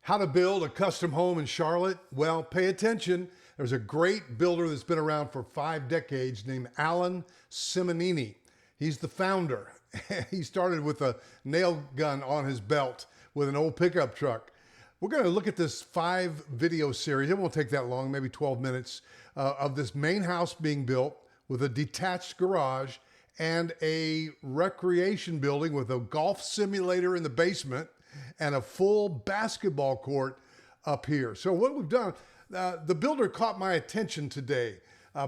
How to build a custom home in Charlotte? Well, pay attention. There's a great builder that's been around for 5 decades named Alan Simonini. He's the founder. He started with a nail gun on his belt with an old pickup truck. We're going to look at this 5-video series. It won't take that long, maybe 12 minutes, of this main house being built with a detached garage and a recreation building with a golf simulator in the basement and a full basketball court up here. So what we've done, the builder caught my attention today,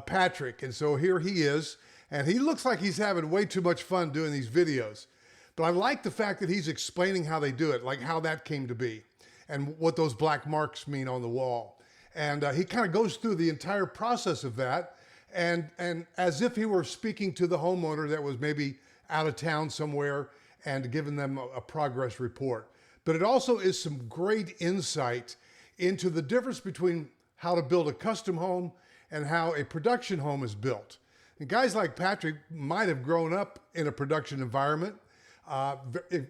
Patrick. And so here he is, and he looks like he's having way too much fun doing these videos. But I like the fact that he's explaining how they do it, like how that came to be and what those black marks mean on the wall. And he kind of goes through the entire process of that, and as if he were speaking to the homeowner that was maybe out of town somewhere and giving them a progress report. But it also is some great insight into the difference between how to build a custom home and how a production home is built. And guys like Patrick might have grown up in a production environment,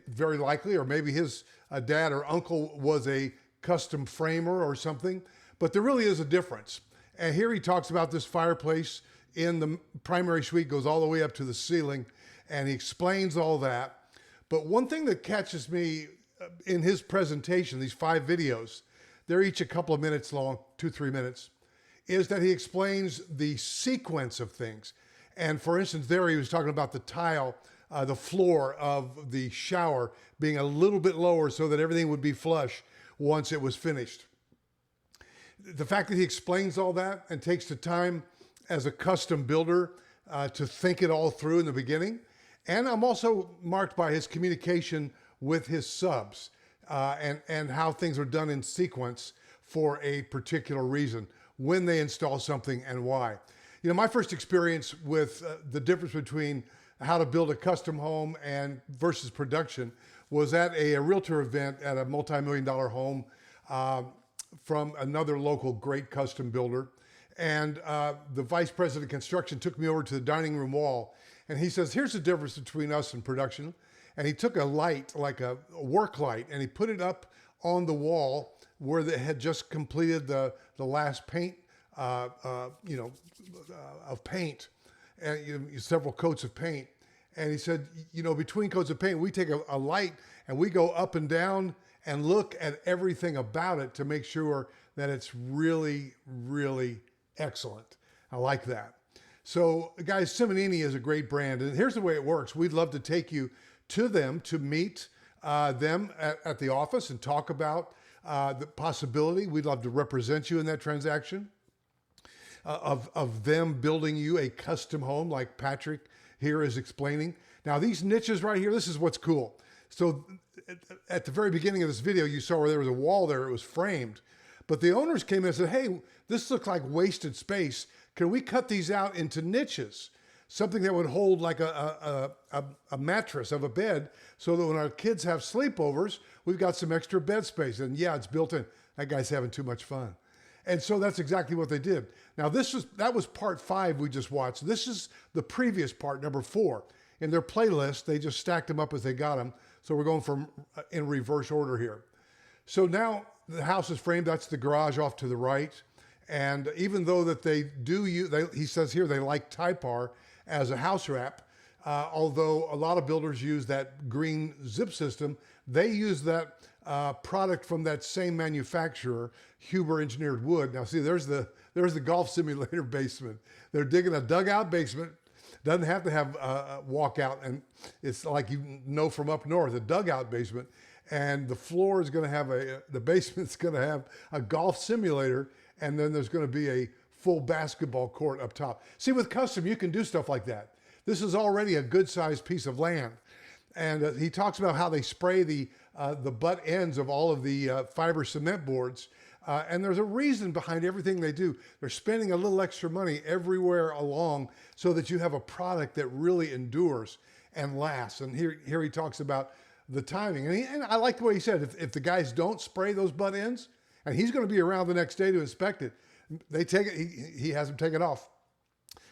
very likely, or maybe his dad or uncle was a custom framer or something, but there really is a difference. And here he talks about this fireplace in the primary suite, goes all the way up to the ceiling, and he explains all that. But one thing that catches me in his presentation, these 5 videos, they're each a couple of minutes long, 2-3 minutes, is that he explains the sequence of things. And for instance, there he was talking about the tile, the floor of the shower being a little bit lower so that everything would be flush once it was finished. The fact that he explains all that and takes the time as a custom builder to think it all through in the beginning. And I'm also marked by his communication with his subs and how things are done in sequence for a particular reason, when they install something and why. You know, my first experience with the difference between how to build a custom home and versus production was at a realtor event at a multi-million-dollar home from another local great custom builder. And the vice president of construction took me over to the dining room wall, and he says, here's the difference between us and production. And he took a light, like a work light, and he put it up on the wall where they had just completed the last paint, of paint, and several coats of paint. And he said, you know, between coats of paint, we take a light and we go up and down and look at everything about it to make sure that it's really, really excellent. I like that. So guys, Simonini is a great brand, and here's the way it works. We'd love to take you to them to meet them at the office and talk about the possibility. We'd love to represent you in that transaction of them building you a custom home like Patrick here is explaining. Now these niches right here, this is what's cool. So at the very beginning of this video, you saw where there was a wall there, it was framed. But the owners came in and said, hey, this looks like wasted space. Can we cut these out into niches? Something that would hold like a mattress of a bed so that when our kids have sleepovers, we've got some extra bed space. And yeah, it's built in. That guy's having too much fun. And so that's exactly what they did. Now that was part 5 we just watched. This is the previous part, number 4. In their playlist, they just stacked them up as they got them. So we're going from in reverse order here. So now the house is framed. That's the garage off to the right. And even though that they do he says here they like Typar as a house wrap, although a lot of builders use that green zip system, they use that product from that same manufacturer, Huber Engineered Wood. Now see, there's the golf simulator basement. They're digging a dugout basement. Doesn't have to have a walkout, and it's like you know from up north, a dugout basement. And the floor is going to have the basement's going to have a golf simulator, and then there's going to be a full basketball court up top. See, with custom, you can do stuff like that. This is already a good-sized piece of land. And he talks about how they spray the butt ends of all of the fiber cement boards. And there's a reason behind everything they do. They're spending a little extra money everywhere along so that you have a product that really endures and lasts. And here he talks about the timing. And I like the way he said, if the guys don't spray those butt ends, and he's going to be around the next day to inspect it, they take it, he has them take it off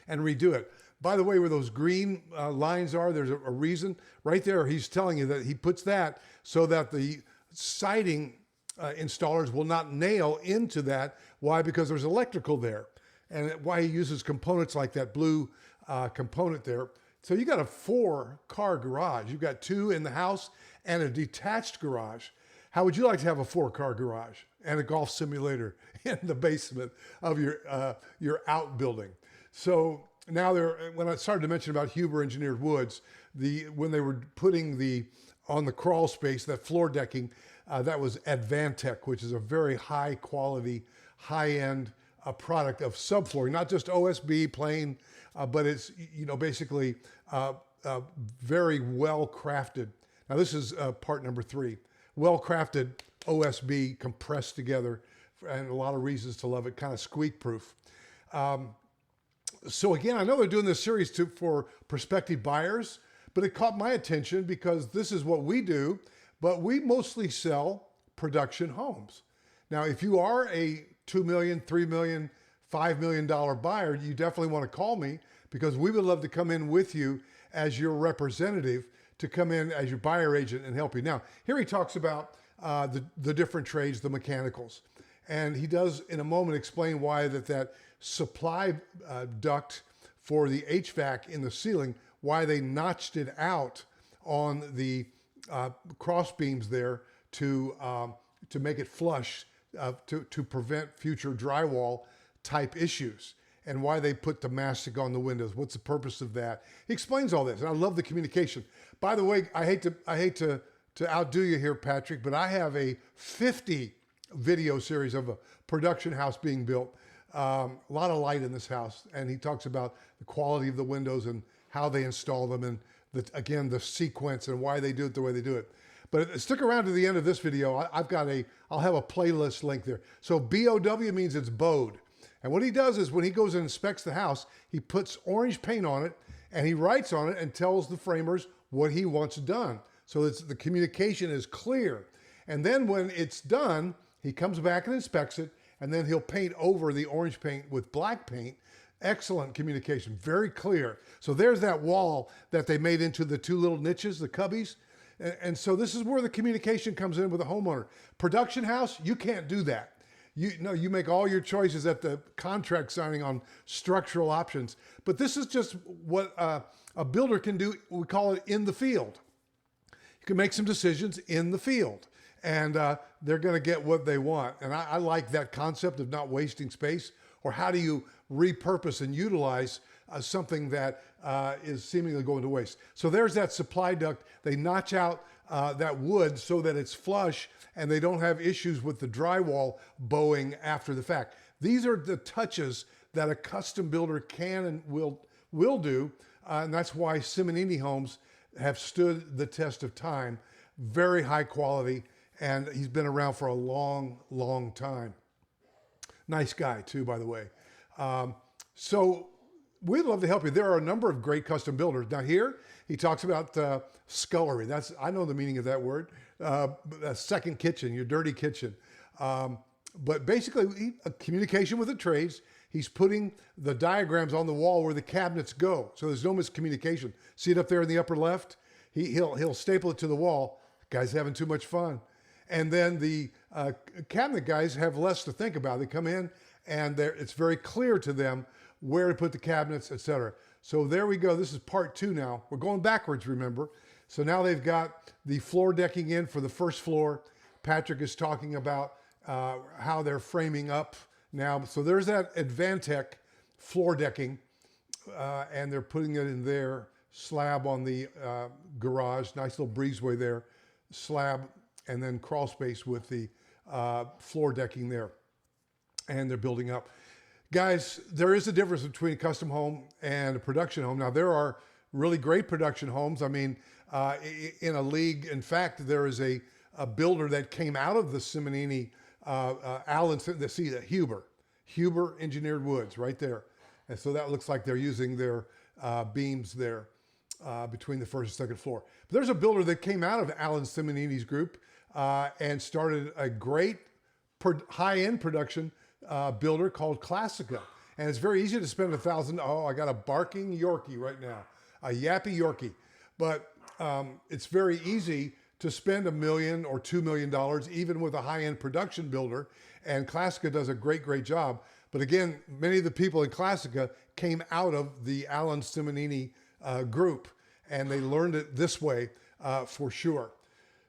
and redo it. By the way, where those green lines are, there's a reason. Right there, he's telling you that he puts that so that the siding installers will not nail into that. Why? Because there's electrical there. And why he uses components like that blue component there. So you got a 4-car garage. You've got 2 in the house and a detached garage. How would you like to have a 4-car garage and a golf simulator in the basement of your outbuilding? So now when I started to mention about Huber Engineered Woods, when they were putting on the crawl space, that floor decking, that was Advantech, which is a very high quality, high-end product of subflooring, not just OSB plain, but it's basically very well crafted. Now this is part number 3. Well crafted OSB compressed together, and a lot of reasons to love it. Kind of squeak proof. So again, I know they're doing this series for prospective buyers, but it caught my attention because this is what we do, but we mostly sell production homes. Now, if you are a $2 million, $3 million, $5 million buyer, you definitely want to call me because we would love to come in with you as your representative, to come in as your buyer agent and help you. Now, here he talks about the different trades, the mechanicals. And he does, in a moment, explain why that supply duct for the HVAC in the ceiling, why they notched it out on the cross beams there to make it flush, to prevent future drywall type issues, and why they put the mastic on the windows. What's the purpose of that? He explains all this, and I love the communication. By the way, I hate to outdo you here, Patrick, but I have a 50 video series of a production house being built. A lot of light in this house, and he talks about the quality of the windows and how they install them, and again, the sequence and why they do it the way they do it. But stick around to the end of this video. I'll have a playlist link there. So BOW means it's bowed. And what he does is when he goes and inspects the house, he puts orange paint on it and he writes on it and tells the framers what he wants done. So the communication is clear. And then when it's done, he comes back and inspects it, and then he'll paint over the orange paint with black paint. Excellent communication, very clear. So there's that wall that they made into the 2 little niches, the cubbies. And so this is where the communication comes in with the homeowner. Production house, you can't do that. You make all your choices at the contract signing on structural options. But this is just what a builder can do. We call it in the field. You can make some decisions in the field, and they're going to get what they want. And I like that concept of not wasting space, or how do you repurpose and utilize something that is seemingly going to waste. So there's that supply duct. They notch out that wood so that it's flush and they don't have issues with the drywall bowing after the fact. These are the touches that a custom builder can and will do, and that's why Simonini homes have stood the test of time. Very high quality, and he's been around for a long, long time. Nice guy too, by the way. So we'd love to help you. There are a number of great custom builders. Now here, he talks about scullery. I know the meaning of that word. A second kitchen, your dirty kitchen. But basically, communication with the trades. He's putting the diagrams on the wall where the cabinets go, so there's no miscommunication. See it up there in the upper left? He'll staple it to the wall. Guy's having too much fun. And then the cabinet guys have less to think about. They come in, and it's very clear to them where to put the cabinets, etc. So there we go. This is part 2 now. We're going backwards, remember. So now they've got the floor decking in for the first floor. Patrick is talking about how they're framing up now. So there's that Advantech floor decking, and they're putting it in there. Slab on the garage, nice little breezeway there. Slab, and then crawl space with the floor decking there. And they're building up. Guys, there is a difference between a custom home and a production home. Now, there are really great production homes. I mean, in a league, in fact, there is a builder that came out of the Simonini, Huber Engineered Woods, right there. And so that looks like they're using their beams there between the first and second floor. But there's a builder that came out of Alan Simonini's group and started a great high-end production builder called Classica. And it's very easy to spend $1,000. Oh, I got a barking Yorkie right now, a yappy Yorkie. But it's very easy to spend $1 million or $2 million, even with a high-end production builder. And Classica does a great job. But again, many of the people in Classica came out of the Alan Simonini group, and they learned it this way for sure.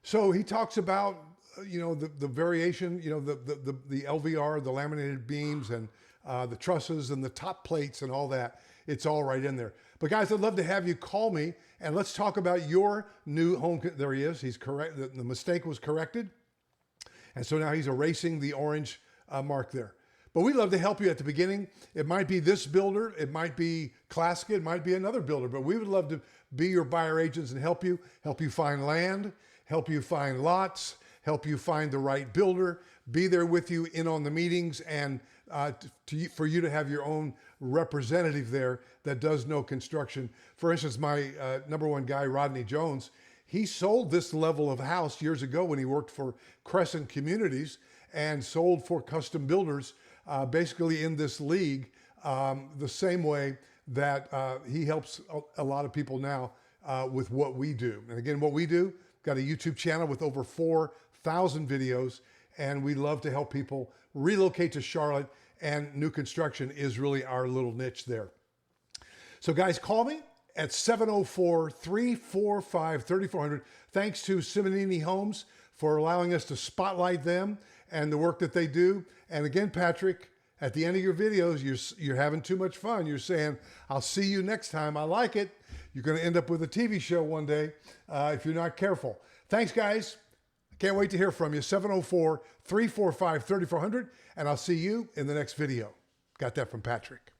So he talks about, the variation, the LVR, the laminated beams, and the trusses and the top plates and all that. It's all right in there. But guys, I'd love to have you call me and let's talk about your new home. There he is. He's correct. The mistake was corrected. And so now he's erasing the orange mark there. But we'd love to help you at the beginning. It might be this builder. It might be Classica. It might be another builder. But we would love to be your buyer agents and help you find land, help you find lots, help you find the right builder, be there with you in on the meetings, and for you to have your own representative there that does know construction. For instance, my number one guy, Rodney Jones, he sold this level of house years ago when he worked for Crescent Communities and sold for custom builders, basically in this league, the same way that he helps a lot of people now with what we do. And again, what we do, got a YouTube channel with over 4,000 videos, and we love to help people relocate to Charlotte, and new construction is really our little niche there. So guys, call me at 704-345-3400. Thanks to Simonini Homes for allowing us to spotlight them and the work that they do. And again, Patrick, at the end of your videos, you're having too much fun. You're saying, I'll see you next time. I like it. You're going to end up with a TV show one day if you're not careful. Thanks, guys. Can't wait to hear from you. 704-345-3400. And I'll see you in the next video. Got that from Patrick.